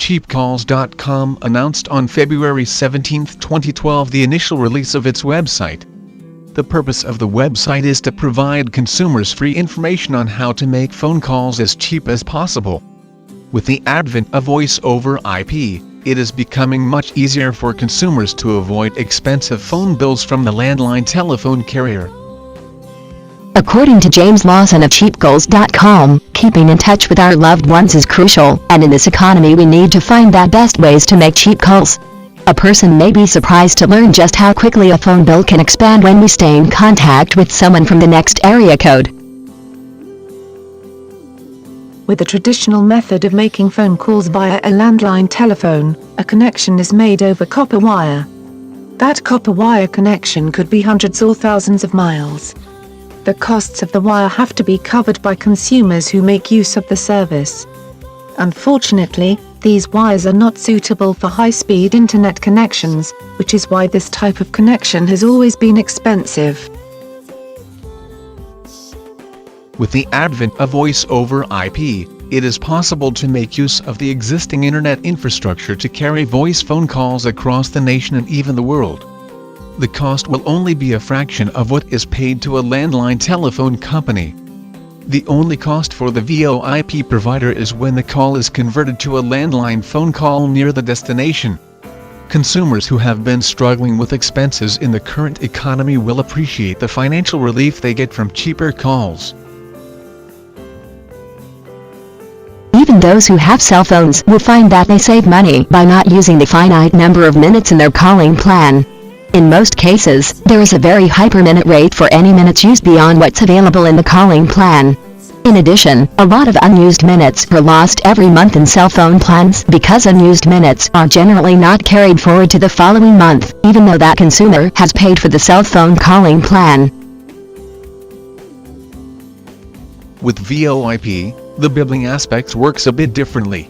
cheapcalls.com announced on February 17, 2012 the initial release of its website. The purpose of the website is to provide consumers free information on how to make phone calls as cheap as possible. With the advent of voice over IP, it is becoming much easier for consumers to avoid expensive phone bills from the landline telephone carrier. According to James Lawson of cheapcalls.com, keeping in touch with our loved ones is crucial, and in this economy we need to find the best ways to make cheap calls. A person may be surprised to learn just how quickly a phone bill can expand when we stay in contact with someone from the next area code. With the traditional method of making phone calls via a landline telephone, a connection is made over copper wire. That copper wire connection could be hundreds or thousands of miles. The costs of the wire have to be covered by consumers who make use of the service. Unfortunately, these wires are not suitable for high-speed internet connections, which is why this type of connection has always been expensive. With the advent of voice over IP, it is possible to make use of the existing internet infrastructure to carry voice phone calls across the nation and even the world. The cost will only be a fraction of what is paid to a landline telephone company. The only cost for the VoIP provider is when the call is converted to a landline phone call near the destination. Consumers who have been struggling with expenses in the current economy will appreciate the financial relief they get from cheaper calls. Even those who have cell phones will find that they save money by not using the finite number of minutes in their calling plan. In most cases, there is a very high per-minute rate for any minutes used beyond what's available in the calling plan. In addition, a lot of unused minutes are lost every month in cell phone plans because unused minutes are generally not carried forward to the following month, even though that consumer has paid for the cell phone calling plan. With VoIP, the billing aspect works a bit differently.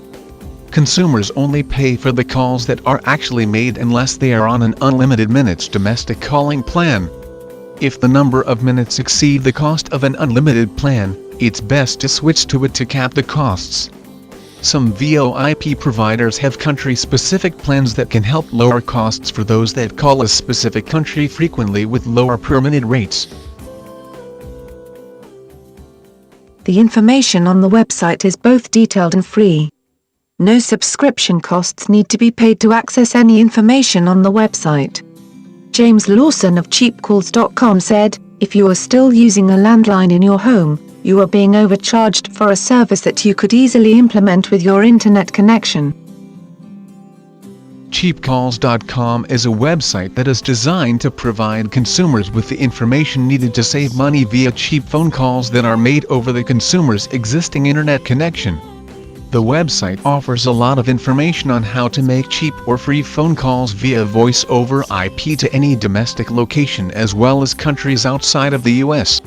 Consumers only pay for the calls that are actually made unless they are on an unlimited minutes domestic calling plan. If the number of minutes exceed the cost of an unlimited plan, it's best to switch to it to cap the costs. Some VoIP providers have country-specific plans that can help lower costs for those that call a specific country frequently with lower per-minute rates. The information on the website is both detailed and free. No subscription costs need to be paid to access any information on the website. James Lawson of cheapcalls.com said, "If you are still using a landline in your home, you are being overcharged for a service that you could easily implement with your internet connection." Cheapcalls.com is a website that is designed to provide consumers with the information needed to save money via cheap phone calls that are made over the consumer's existing internet connection. The website offers a lot of information on how to make cheap or free phone calls via voice over IP to any domestic location as well as countries outside of the US.